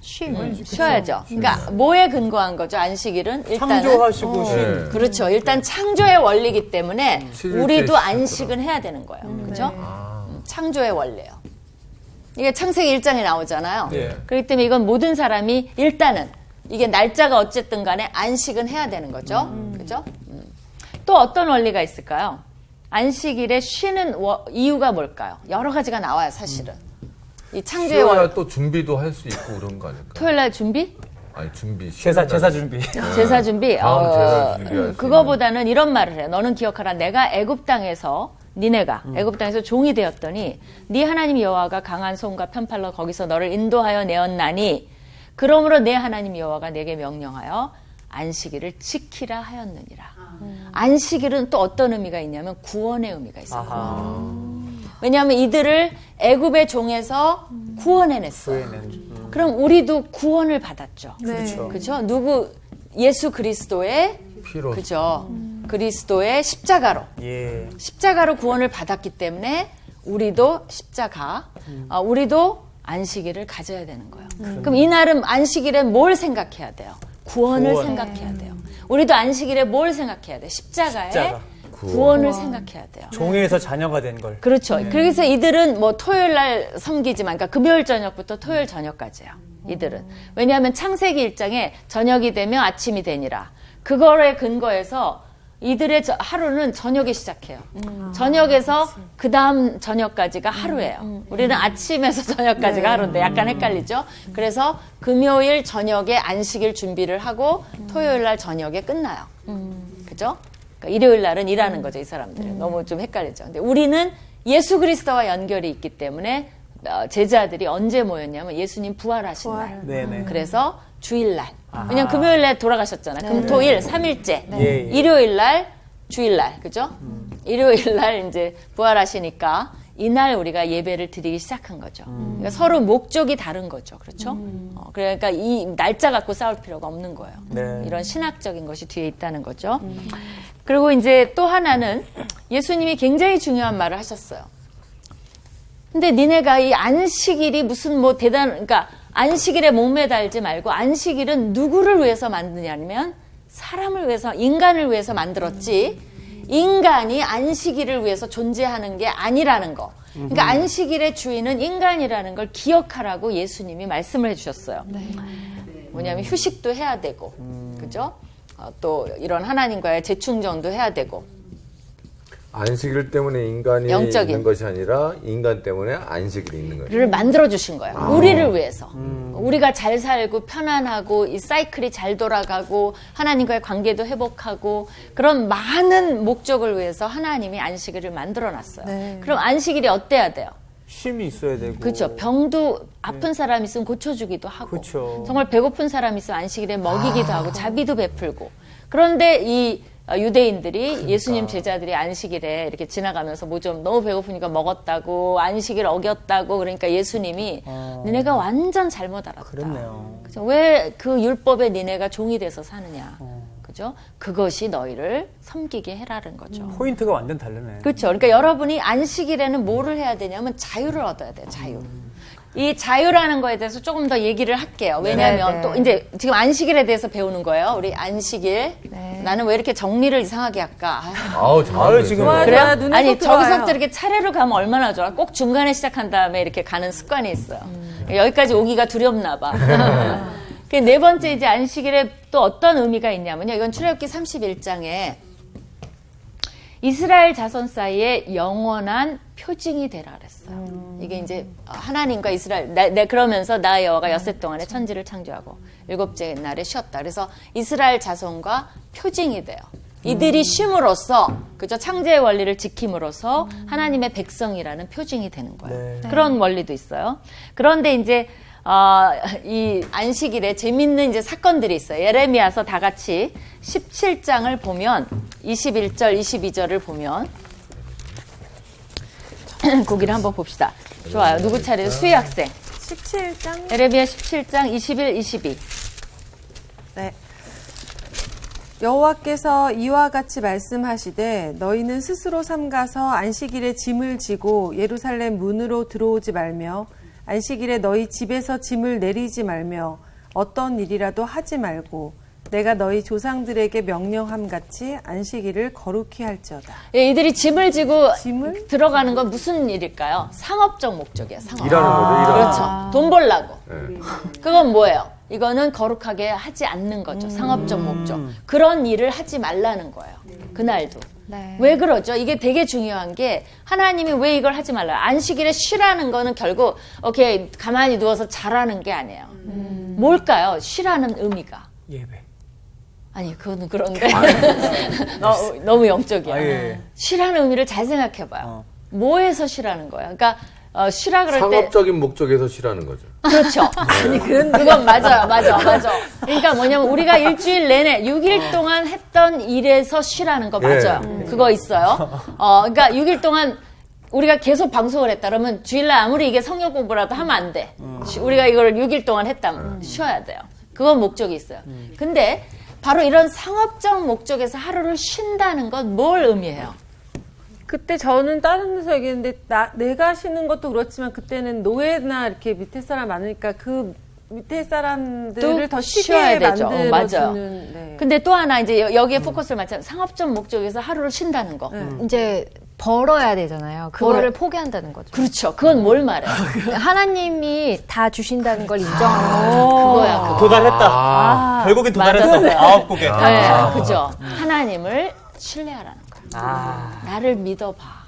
쉬어야죠. 그러니까 뭐에 근거한 거죠? 안식일은 일단은 창조하시고 신. 네. 그렇죠. 일단 창조의 원리이기 때문에 칠일 우리도 때 안식은 해야 되는 거예요. 그렇죠? 창조의 원리예요. 이게 창세기 1장에 나오잖아요. 예. 그렇기 때문에 이건 모든 사람이 일단은 이게 날짜가 어쨌든 간에 안식은 해야 되는 거죠. 그렇죠? 또 어떤 원리가 있을까요? 안식일에 쉬는 이유가 뭘까요? 여러 가지가 나와요, 사실은. 이 창조의 쉬어야 원리. 또 준비도 할 수 있고 그런 거 아닐까? 토요일 날 준비? 아니 준비. 제사 준비. 제사 준비. 다음 제사 준비할 수 있는. 그거보다는 이런 말을 해요. 너는 기억하라. 내가 애굽 땅에서 니네가 애굽 땅에서 종이 되었더니 네 하나님 여호와가 강한 손과 편팔로 거기서 너를 인도하여 내었나니 그러므로 내 하나님 여호와가 내게 명령하여 안식일을 지키라 하였느니라. 안식일은 또 어떤 의미가 있냐면 구원의 의미가 있어요. 아하. 왜냐하면 이들을 애굽의 종에서 구원해냈어요. 그럼 우리도 구원을 받았죠. 그렇죠. 그죠? 누구 예수 그리스도의 피로. 그죠? 그리스도의 십자가로 예. 십자가로 구원을 받았기 때문에 우리도 십자가, 우리도 안식일을 가져야 되는 거예요. 그럼 이날은 안식일에 뭘 생각해야 돼요? 구원을 구원. 생각해야 돼요. 우리도 안식일에 뭘 생각해야 돼요? 십자가의 십자가. 구원을 생각해야 돼요. 종에서 자녀가 된 걸. 그렇죠. 그래서 이들은 뭐 토요일 날 섬기지만, 그러니까 금요일 저녁부터 토요일 저녁까지예요. 이들은. 왜냐하면 창세기 1장에 저녁이 되면 아침이 되니라. 그거에 근거해서 이들의 하루는 저녁에 시작해요. 저녁에서 그 다음 저녁까지가 하루예요. 우리는 아침에서 저녁까지가 하루인데 약간 헷갈리죠. 그래서 금요일 저녁에 안식일 준비를 하고 토요일 날 저녁에 끝나요. 그죠? 그러니까 일요일 날은 일하는 거죠, 이 사람들은. 너무 좀 헷갈리죠. 근데 우리는 예수 그리스도와 연결이 있기 때문에 제자들이 언제 모였냐면 예수님 부활하신 날. 네네. 그래서 주일날. 왜냐면 금요일 날 돌아가셨잖아요. 금토일 3일째. 예, 예. 일요일 날, 주일날. 그죠? 일요일 날 이제 부활하시니까 이날 우리가 예배를 드리기 시작한 거죠. 그러니까 서로 목적이 다른 거죠. 그렇죠? 그러니까 이 날짜 갖고 싸울 필요가 없는 거예요. 네. 이런 신학적인 것이 뒤에 있다는 거죠. 그리고 이제 또 하나는 예수님이 굉장히 중요한 말을 하셨어요. 근데 니네가 이 안식일이 무슨 뭐 그러니까 안식일에 목매달지 말고 안식일은 누구를 위해서 만드냐면 사람을 위해서, 인간을 위해서 만들었지 인간이 안식일을 위해서 존재하는 게 아니라는 거. 그러니까 안식일의 주인은 인간이라는 걸 기억하라고 예수님이 말씀을 해주셨어요. 뭐냐면 휴식도 해야 되고, 그죠? 또 이런 하나님과의 재충전도 해야 되고. 안식일 때문에 인간이 영적인. 있는 것이 아니라 인간 때문에 안식일이 있는 거예요. 를 만들어 주신 거예요. 우리를 위해서. 우리가 잘 살고 편안하고 이 사이클이 잘 돌아가고 하나님과의 관계도 회복하고 그런 많은 목적을 위해서 하나님이 안식일을 만들어 놨어요. 네. 그럼 안식일이 어때야 돼요? 쉼이 있어야 되고. 그렇죠. 병도 아픈 사람 있으면 고쳐주기도 하고 그쵸. 정말 배고픈 사람 있으면 안식일에 먹이기도 하고 자비도 베풀고. 그런데 이 유대인들이 예수님 제자들이 안식일에 이렇게 지나가면서 뭐 좀 너무 배고프니까 먹었다고 안식일 어겼다고 그러니까 예수님이 니네가 완전 잘못 알았다. 그렇네요. 왜 그 율법에 니네가 종이 돼서 사느냐. 그죠? 그것이 너희를 섬기게 해라는 거죠. 포인트가 완전 다르네. 그렇죠. 그러니까 여러분이 안식일에는 뭐를 해야 되냐면 자유를 얻어야 돼요. 자유. 이 자유라는 거에 대해서 조금 더 얘기를 할게요. 왜냐하면 네. 또 이제 지금 안식일에 대해서 배우는 거예요. 우리 안식일. 네. 나는 왜 이렇게 정리를 이상하게 할까? 아우, 아유, 지금 좋아요. 그래요? 눈에 아니 쏙 들어와요. 저기서부터 이렇게 차례로 가면 얼마나 좋아. 꼭 중간에 시작한 다음에 이렇게 가는 습관이 있어요. 여기까지 오기가 두렵나 봐. 그 네 번째 이제 안식일에 또 어떤 의미가 있냐면요. 이건 출애굽기 31장에 이스라엘 자손 사이에 영원한 표징이 되라 그랬어요. 이게 이제 하나님과 이스라엘 그러면서 나 여호와가 엿새 동안에 천지를 창조하고 일곱째 날에 쉬었다. 그래서 이스라엘 자손과 표징이 돼요. 이들이 쉼으로써 그죠 창조의 원리를 지킴으로써 하나님의 백성이라는 표징이 되는 거예요. 네. 그런 원리도 있어요. 그런데 이제 이 안식일에 재밌는 이제 사건들이 있어요. 예레미야서 다 같이 17장을 보면 21절, 22절을 보면 거기를 한번 봅시다. 좋아요. 누구 차례죠? 수희 학생. 17장. 예레미야 17장 21, 22. 네. 여호와께서 이와 같이 말씀하시되 너희는 스스로 삼가서 안식일에 짐을 지고 예루살렘 문으로 들어오지 말며 안식일에 너희 집에서 짐을 내리지 말며 어떤 일이라도 하지 말고 내가 너희 조상들에게 명령함 같이 안식일을 거룩히 할지어다. 예, 이들이 짐을 지고 짐을? 들어가는 건 무슨 일일까요? 상업적 목적이에요. 상업. 일하는 거죠, 일하는 거. 그렇죠. 돈 벌라고. 네. 그건 뭐예요? 이거는 거룩하게 하지 않는 거죠. 상업적 목적. 그런 일을 하지 말라는 거예요. 그날도. 네. 왜 그러죠? 이게 되게 중요한 게 하나님이 왜 이걸 하지 말라? 안식일에 쉬라는 거는 결국 오케이 가만히 누워서 자라는 게 아니에요. 뭘까요? 쉬라는 의미가. 예배. 아니 그거는 그런데 너무 영적이야. 아, 예. 쉬라는 의미를 잘 생각해봐요. 뭐에서 쉬라는 거야? 그러니까 쉬라 그럴 때 상업적인 목적에서 쉬라는 거죠. 그렇죠. 아니, 그건 맞아요. 맞아. 그러니까 뭐냐면 우리가 일주일 내내 6일 동안 했던 일에서 쉬라는 거 맞아요. 그거 있어요. 그러니까 6일 동안 우리가 계속 방송을 했다 그러면 주일날 아무리 이게 성경 공부라도 하면 안 돼. 우리가 이걸 6일 동안 했다면 쉬어야 돼요. 그건 목적이 있어요. 근데 바로 이런 상업적 목적에서 하루를 쉰다는 건 뭘 의미해요? 그때 저는 다른 데서 얘기했는데 내가 쉬는 것도 그렇지만 그때는 노예나 이렇게 밑에 사람 많으니까 그 밑에 사람들을 더 쉬어야 쉬게 되죠. 맞아요. 만들어주는. 네. 근데 또 하나 이제 여기에 포커스를 맞춰 상업적 목적에서 하루를 쉰다는 거. 이제 벌어야 되잖아요. 그거를 포기한다는 거죠. 그렇죠. 그건 뭘 말해요? 하나님이 다 주신다는 걸 인정하는 그거야. 그거. 도달했다. 결국엔 도달했어. 맞았어요. 9곡에. 네, 그죠. 하나님을 신뢰하라는 거야. 아, 나를 믿어봐.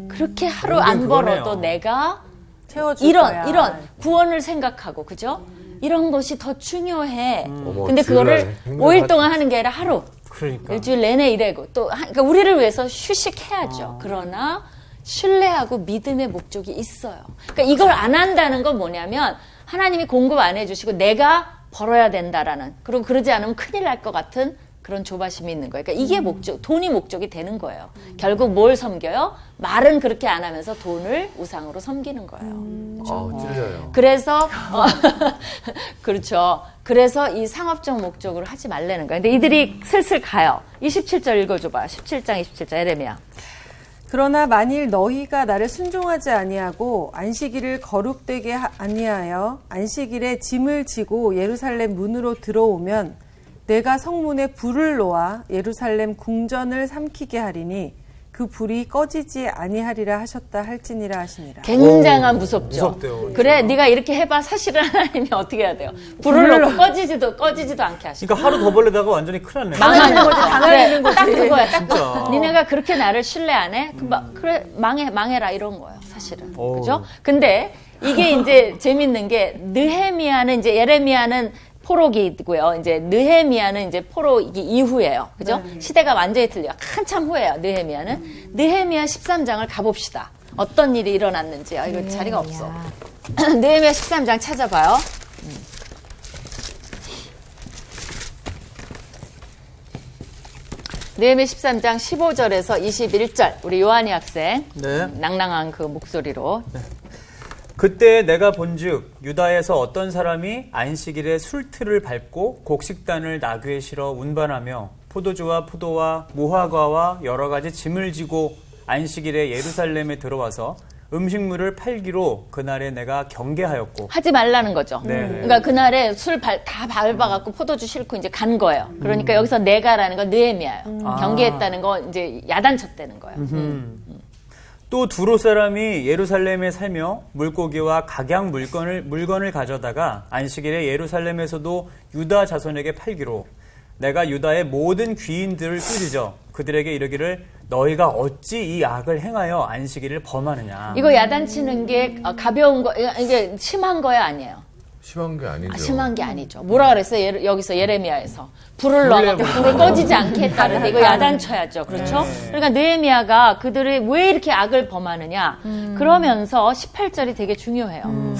그렇게 하루 모든 안 그거네요. 벌어도 내가 채워줄 거야. 이런 구원을 생각하고 그죠? 이런 것이 더 중요해. 어머, 근데 그거를 주일날 행동을 5일 동안 하는 게 아니라 하루. 그러니까. 일주일 내내 일하고 또 그러니까 우리를 위해서 휴식해야죠. 그러나 신뢰하고 믿음의 목적이 있어요. 그러니까 이걸 안 한다는 건 뭐냐면 하나님이 공급 안 해주시고 내가 벌어야 된다라는 그리고 그러지 않으면 큰일 날 것 같은 그런 조바심이 있는 거예요. 그러니까 이게 목적, 돈이 목적이 되는 거예요. 결국 뭘 섬겨요? 말은 그렇게 안 하면서 돈을 우상으로 섬기는 거예요. 찔려요. 그래서 그렇죠. 그래서 이 상업적 목적으로 하지 말라는 거예요. 근데 이들이 슬슬 가요. 27절 읽어줘봐. 17장 27절 에레미야. 그러나 만일 너희가 나를 순종하지 아니하고 안식일을 거룩되게 아니하여 안식일에 짐을 지고 예루살렘 문으로 들어오면 내가 성문에 불을 놓아 예루살렘 궁전을 삼키게 하리니 그 불이 꺼지지 아니하리라 하셨다 할지니라 하시니라. 굉장한 무섭죠. 무섭대요. 그래, 네가 이렇게 해봐. 사실은 하나님이 어떻게 해야 돼요? 불을 놓고 꺼지지도 않게 하시고. 그러니까 하루 더 벌려다가 완전히 큰일 났네. 망하는 거지, 당하는 거지. 딱 그거야, 딱 진짜. 그거. 니네가 그렇게 나를 신뢰 안 해? 그래, 망해라, 이런 거예요, 사실은. 오. 그죠? 근데 이게 이제 재밌는 게, 느헤미야는 이제 예레미야는 포로기고요. 이제 느헤미야는 이제 포로기 이후예요. 그죠? 시대가 완전히 틀려요. 한참 후예요. 느헤미야는. 느헤미야 13장을 가봅시다. 어떤 일이 일어났는지요. 이거 자리가 없어. 느헤미야 13장 찾아봐요. 느헤미야 13장 15절에서 21절. 우리 요한이 학생. 네. 낭낭한 그 목소리로. 그때 내가 본즉 유다에서 어떤 사람이 안식일에 술틀을 밟고 곡식단을 나귀에 실어 운반하며 포도주와 포도와 무화과와 여러 가지 짐을 지고 안식일에 예루살렘에 들어와서 음식물을 팔기로 그날에 내가 경계하였고. 하지 말라는 거죠. 네. 그러니까 그날에 술 다 밟아갖고 포도주 싣고 이제 간 거예요. 그러니까 여기서 내가라는 건 느헤미야예요. 경계했다는 건 이제 야단쳤다는 거예요. 또 두로 사람이 예루살렘에 살며 물고기와 각양 물건을 가져다가 안식일에 예루살렘에서도 유다 자손에게 팔기로 내가 유다의 모든 귀인들을 꾸짖어 그들에게 이르기를 너희가 어찌 이 악을 행하여 안식일을 범하느냐. 이거 야단치는 게 가벼운 거, 이게 심한 거야 아니에요? 심한 게 아니죠. 심한 게 아니죠. 뭐라 그랬어요? 여기서 예레미야에서 불을 넣어갖고 불을 꺼지지 않게 했다는데 이거 야단쳐야죠. 그렇죠? 그러니까 느헤미야가 그들이 왜 이렇게 악을 범하느냐 그러면서 18절이 되게 중요해요.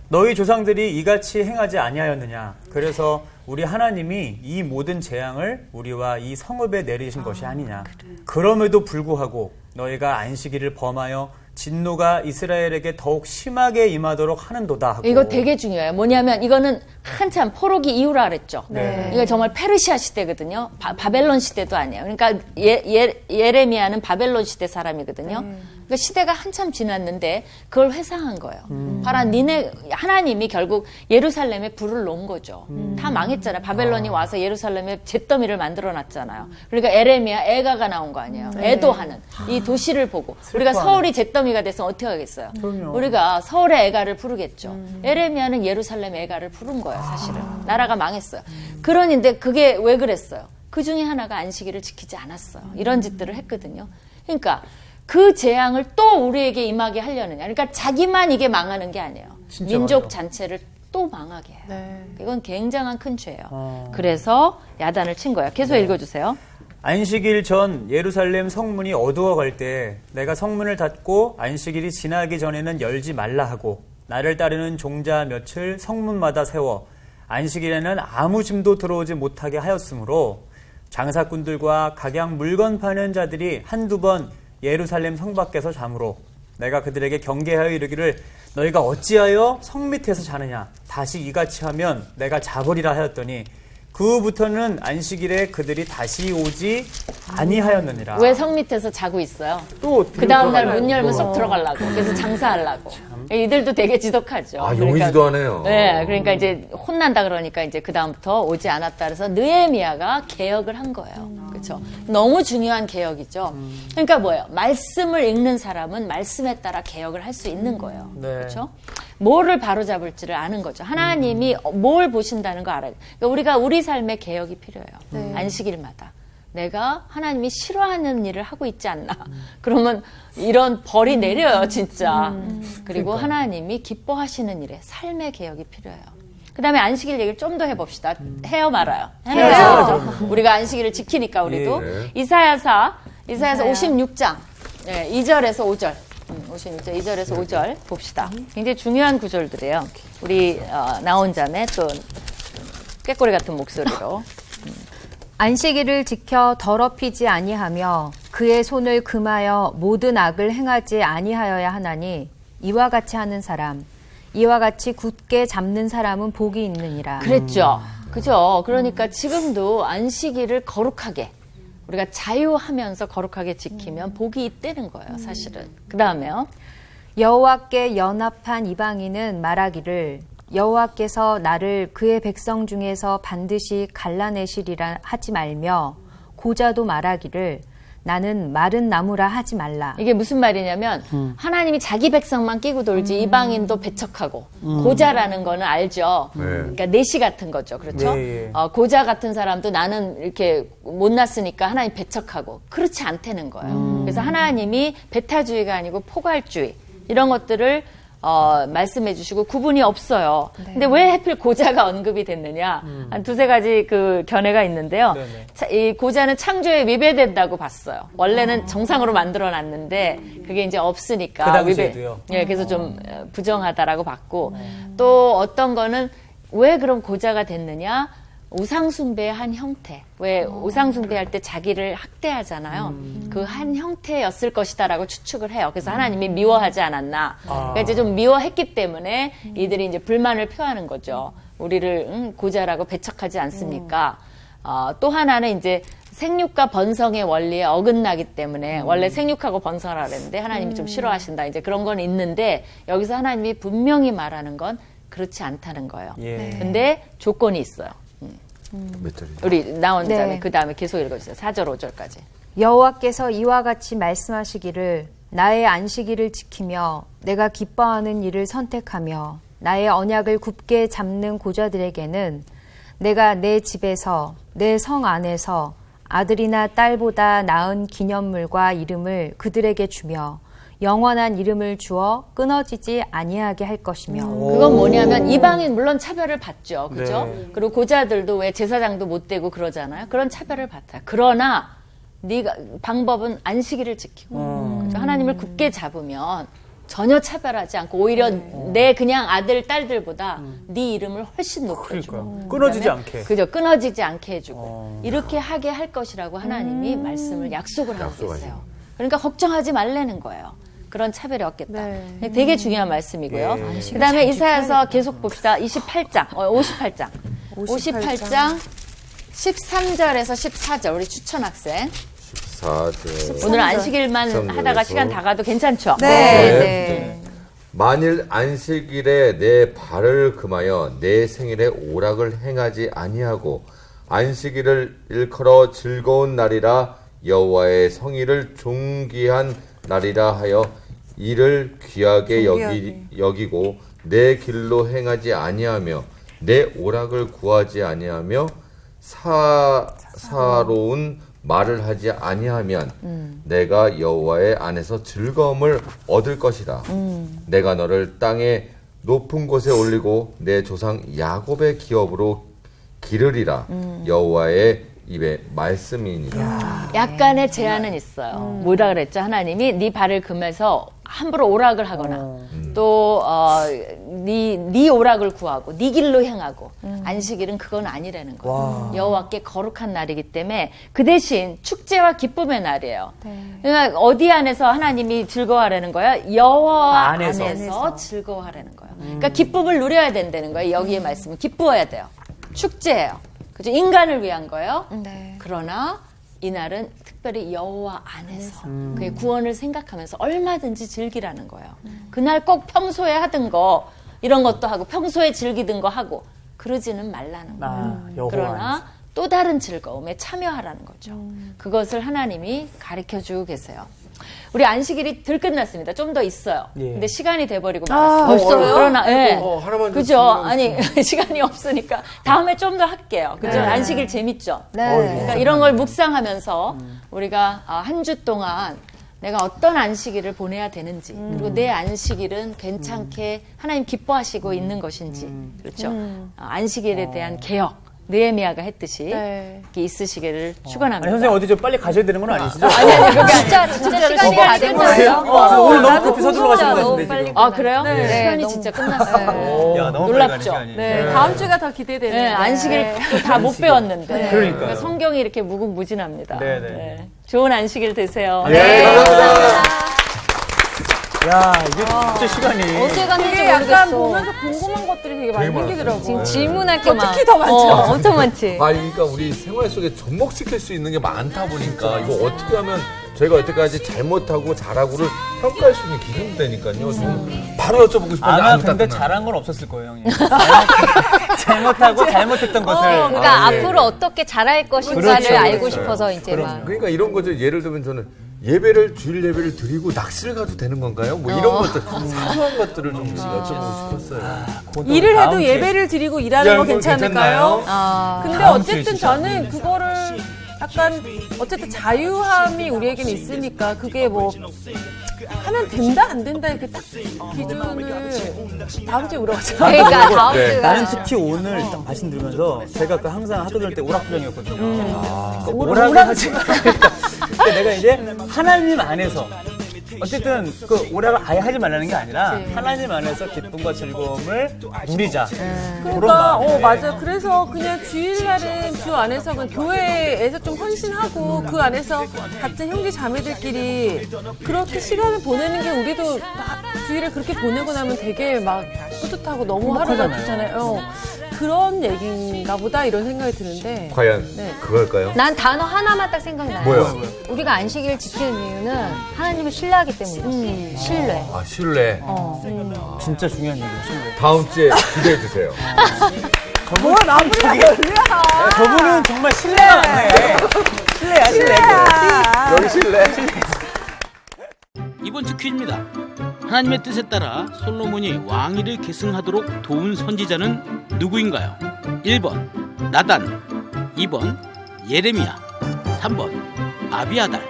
너희 조상들이 이같이 행하지 아니하였느냐. 그래서 우리 하나님이 이 모든 재앙을 우리와 이 성읍에 내리신 것이 아니냐. 그럼에도 불구하고 너희가 안식일을 범하여 진노가 이스라엘에게 더욱 심하게 임하도록 하는도다 하고. 이거 되게 중요해요. 뭐냐면 이거는 한참 포로기 이후라 그랬죠. 네. 이거 정말 페르시아 시대거든요. 바벨론 시대도 아니에요. 그러니까 예레미야는 바벨론 시대 사람이거든요. 그러니까 시대가 한참 지났는데 그걸 회상한 거예요. 봐라, 하나님이 결국 예루살렘에 불을 놓은 거죠. 다 망했잖아요. 바벨론이 와서 예루살렘에 잿더미를 만들어놨잖아요. 그러니까 예레미야 애가가 나온 거 아니에요. 애도하는 이 도시를 보고 우리가 서울이 잿더미가 돼서 어떻게 하겠어요? 그럼요. 우리가 서울의 애가를 부르겠죠. 예레미야는 예루살렘 애가를 부른 거예요. 사실은 나라가 망했어요. 그런데 그게 왜 그랬어요? 그 중에 하나가 안식일을 지키지 않았어요. 이런 짓들을 했거든요. 그러니까 그 재앙을 또 우리에게 임하게 하려느냐. 그러니까 자기만 이게 망하는 게 아니에요. 진짜 민족 맞아요. 잔체를 또 망하게 해요. 네. 이건 굉장한 큰 죄예요. 그래서 야단을 친 거예요. 계속 읽어주세요. 안식일 전 예루살렘 성문이 어두워갈 때 내가 성문을 닫고 안식일이 지나기 전에는 열지 말라 하고 나를 따르는 종자 몇을 성문마다 세워 안식일에는 아무 짐도 들어오지 못하게 하였으므로 장사꾼들과 각양 물건 파는 자들이 한두 번 예루살렘 성 밖에서 잠으로 내가 그들에게 경계하여 이르기를 너희가 어찌하여 성 밑에서 자느냐 다시 이같이 하면 내가 잡으리라 하였더니 그 후부터는 안식일에 그들이 다시 오지 아니하였느니라. 왜 성 밑에서 자고 있어요? 또 그 다음날 문 열면 쏙 들어가려고. 그래서 장사하려고. 이들도 되게 지독하죠. 용의지도 하네요. 네, 그러니까 이제 혼난다 그러니까 이제 그 다음부터 오지 않았다 그래서 느헤미야가 개혁을 한 거예요. 그렇죠? 너무 중요한 개혁이죠. 그러니까 뭐예요? 말씀을 읽는 사람은 말씀에 따라 개혁을 할 수 있는 거예요. 네. 그렇죠? 뭐를 바로잡을지를 아는 거죠. 하나님이 뭘 보신다는 거 알아요. 그러니까 우리 삶의 개혁이 필요해요. 안식일마다. 내가 하나님이 싫어하는 일을 하고 있지 않나. 그러면 이런 벌이 내려요, 진짜. 그리고 하나님이 기뻐하시는 일에 삶의 개혁이 필요해요. 그 다음에 안식일 얘기를 좀 더 해봅시다. 해요, 말아요? 해요. 우리가 안식일을 지키니까 우리도. 예. 이사야서 56장 2절에서 5절. 56절 2절에서 5절 봅시다. 굉장히 중요한 구절들이에요. 우리 나온 자매 또 꾀꼬리 같은 목소리로. 안식일을 지켜 더럽히지 아니하며 그의 손을 금하여 모든 악을 행하지 아니하여야 하나니 이와 같이 하는 사람 이와 같이 굳게 잡는 사람은 복이 있느니라. 그랬죠. 그죠? 그러니까 지금도 안식일을 거룩하게 우리가 자유하면서 거룩하게 지키면 복이 있다는 거예요, 사실은. 그 다음에요. 여호와께 연합한 이방인은 말하기를 여호와께서 나를 그의 백성 중에서 반드시 갈라내시리라 하지 말며 고자도 말하기를 나는 마른 나무라 하지 말라. 이게 무슨 말이냐면 하나님이 자기 백성만 끼고 돌지 이방인도 배척하고 고자라는 거는 알죠. 네. 그러니까 내시 같은 거죠. 그렇죠? 네, 예. 고자 같은 사람도 나는 이렇게 못났으니까 하나님 배척하고 그렇지 않다는 거예요. 그래서 하나님이 배타주의가 아니고 포괄주의 이런 것들을 말씀해 주시고 구분이 없어요. 근데 왜 하필 고자가 언급이 됐느냐? 한 두세 가지 그 견해가 있는데요. 이 고자는 창조에 위배된다고 봤어요. 원래는 정상으로 만들어 놨는데 그게 이제 없으니까 그 당시에도요? 예, 그래서 좀 부정하다라고 봤고 또 어떤 거는 왜 그럼 고자가 됐느냐? 우상숭배의 한 형태. 왜 우상숭배할 때 자기를 학대하잖아요. 그 한 형태였을 것이다라고 추측을 해요. 그래서 하나님이 미워하지 않았나. 그러니까 이제 좀 미워했기 때문에 이들이 이제 불만을 표하는 거죠. 우리를 고자라고 배척하지 않습니까? 또 하나는 이제 생육과 번성의 원리에 어긋나기 때문에 원래 생육하고 번성하라 그랬는데 하나님이 좀 싫어하신다. 이제 그런 건 있는데 여기서 하나님이 분명히 말하는 건 그렇지 않다는 거예요. 예. 근데 조건이 있어요. 몇 절이죠? 우리 나온 네. 자매 그 다음에 계속 읽어주세요. 4절 5절까지. 여호와께서 이와 같이 말씀하시기를 나의 안식일을 지키며 내가 기뻐하는 일을 선택하며 나의 언약을 굳게 잡는 고자들에게는 내가 내 집에서 내 성 안에서 아들이나 딸보다 나은 기념물과 이름을 그들에게 주며 영원한 이름을 주어 끊어지지 아니하게 할 것이며. 그건 뭐냐면 이방인 물론 차별을 받죠. 그죠? 네. 그리고 고자들도 왜 제사장도 못 되고 그러잖아요. 그런 차별을 받아요. 그러나 네가 방법은 안식일을 지키고 그죠? 하나님을 굳게 잡으면 전혀 차별하지 않고 오히려 내 그냥 아들 딸들보다 네 이름을 훨씬 높여주고 그러니까요. 끊어지지 그다음에 않게. 그죠? 끊어지지 않게 해주고 이렇게 하게 할 것이라고 하나님이 말씀을 약속을 하고 계세요. 그러니까 걱정하지 말라는 거예요. 그런 차별이 없겠다. 네. 되게 중요한 말씀이고요. 예. 그다음에 이사야서 계속 봅시다. 58장, 58장. 58장 13절에서 14절 우리 추천 학생. 14절. 오늘 안식일만 13절에서. 하다가 시간 다 가도 괜찮죠? 네. 만일 안식일에 내 발을 금하여 내 생일에 오락을 행하지 아니하고 안식일을 일컬어 즐거운 날이라 여호와의 성일을 존귀한 날이라 하여 이를 귀하게 여기고 내 길로 행하지 아니하며 내 오락을 구하지 아니하며 사로운 말을 하지 아니하면 내가 여호와의 안에서 즐거움을 얻을 것이다. 내가 너를 땅의 높은 곳에 올리고 내 조상 야곱의 기업으로 기르리라. 여호와의 입의 말씀이니라. 약간의 제한은 있어요. 뭐라 그랬죠? 하나님이 네 발을 금해서 함부로 오락을 하거나 또 네 오락을 구하고 네 길로 행하고 안식일은 그건 아니라는 거예요. 여호와께 거룩한 날이기 때문에 그 대신 축제와 기쁨의 날이에요. 그러니까 어디 안에서 하나님이 즐거워하라는 거예요? 여호와 안에서 즐거워하라는 거예요. 그러니까 기쁨을 누려야 된다는 거예요. 여기의 말씀은 기뻐해야 돼요. 축제예요. 그죠? 인간을 위한 거예요. 네. 그러나 이날은 특별히 여호와 안에서 그의 구원을 생각하면서 얼마든지 즐기라는 거예요. 그날 꼭 평소에 하던 거 이런 것도 하고 평소에 즐기던 거 하고 그러지는 말라는 거예요. 그러나 또 다른 즐거움에 참여하라는 거죠. 그것을 하나님이 가르쳐주고 계세요. 우리 안식일이 덜 끝났습니다. 좀 더 있어요. 예. 근데 시간이 돼버리고 말았어요. 벌써요? 그러나, 예. 하나만 더 그죠? 질문하고 아니, 시간이 없으니까 다음에 좀 더 할게요. 그죠? 네. 안식일 재밌죠? 네. 그러니까 이런 걸 묵상하면서 우리가 한 주 동안 내가 어떤 안식일을 보내야 되는지 그리고 내 안식일은 괜찮게 하나님 기뻐하시고 있는 것인지 그렇죠? 안식일에 대한 개혁 느헤미야가 했듯이 네. 이렇게 있으시기를 아니, 축원합니다. 선생님 어디 좀 빨리 가셔야 되는 건 아니시죠? 아니 그게 진짜 시간이 다 된 거예요. 오늘 너무 급히 서둘러 가시는 것 같은데 지금. 아 그래요? 네. 시간이 너무- 진짜 끝났어요. 야, 너무 놀랍죠? 빨리 가는 시간이. 네, 다음 주가 더 기대되네요. 네, 안식일 다 못 배웠는데 그러니까요. 성경이 이렇게 무궁무진합니다. 네, 네. 좋은 안식일 되세요. 네. 야, 이게 진짜 시간이. 언제 갔는지 이게 약간 모르겠어. 보면서 궁금한 것들이 되게 많이 생기더라고요. 지금 질문할 게 특히 더 많죠. 엄청 많지. 그러니까 우리 생활 속에 접목시킬 수 있는 게 많다 보니까 이거 어떻게 하면 저희가 여태까지 잘못하고 잘하고를 평가할 수 있는 기준이 되니까요. 좀 바로 여쭤보고 싶은데 아마 아무 근데 따뜻한. 잘한 건 없었을 거예요, 형님. 잘못하고 잘못했던 것을. 그러니까 아, 예. 앞으로 어떻게 잘할 것인가를 그렇죠, 알고 그렇죠. 싶어서 이제 막. 그러니까 이런 거죠. 예를 들면 저는 예배를 주일 예배를 드리고 낚시를 가도 되는 건가요? 뭐 이런 것들 사소한 것들을 좀 여쭤보고 싶었어요. 일을 다음 해도 주에. 예배를 드리고 일하는 거 일하는 거 괜찮을까요? 괜찮나요? 아, 근데 다음 주에 어쨌든 진짜. 저는 그거를 약간 어쨌든 자유함이 우리에게는 있으니까 그게 뭐 하면 된다 안 된다 이렇게 딱 기준을 다음 주에 물어보자. 그러니까 다음 네. 주가. 나는 특히 오늘 딱 말씀드리면서 제가 그 항상 하도 들을 때 오락부장이었거든요. 그 오락- 오락을 하지 근데 내가 이제 하나님 안에서 어쨌든 그 오락을 아예 하지 말라는 게 아니라 하나님 안에서 기쁨과 즐거움을 누리자. 그런 그러니까 마음. 맞아. 그래서 그냥 주일날은 주 안에서 그 교회에서 좀 헌신하고 그 안에서 같은 형제 자매들끼리 그렇게 시간을 보내는 게 우리도 주일을 그렇게 보내고 나면 되게 막 뿌듯하고 너무 하루가 좋잖아요. 그런 얘기인가 보다 이런 생각이 드는데 과연 네. 그걸까요? 난 단어 하나만 딱 생각나요. 뭐요? 우리가 안식일을 지키는 이유는 하나님을 신뢰하기 때문이야. 신뢰. 아 신뢰. 진짜 중요한 얘기예요. 신뢰. 다음 주에 기대해 주세요. 저분은 정말 신뢰가 많네. 신뢰야. 여기 신뢰. 이번 주 퀴즈입니다. 하나님의 뜻에 따라 솔로몬이 왕위를 계승하도록 도운 선지자는 누구인가요? 1번 나단, 2번 예레미야, 3번 아비아달.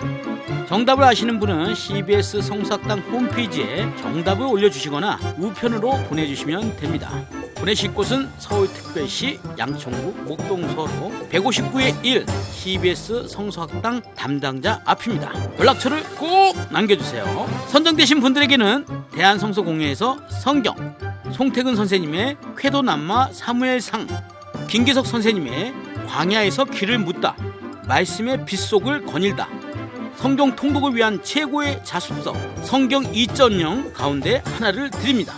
정답을 아시는 분은 CBS 성사학당 홈페이지에 정답을 올려주시거나 우편으로 보내주시면 됩니다. 보내실 곳은 서울특별시 양천구 목동서로 159의 1 CBS 성서학당 담당자 앞입니다. 연락처를 꼭 남겨주세요. 선정되신 분들에게는 대한성서공회에서 성경, 송태근 선생님의 쾌도남마 사무엘상, 김기석 선생님의 광야에서 길을 묻다, 말씀의 빗속을 거닐다, 성경 통독을 위한 최고의 자습서 성경 2.0 가운데 하나를 드립니다.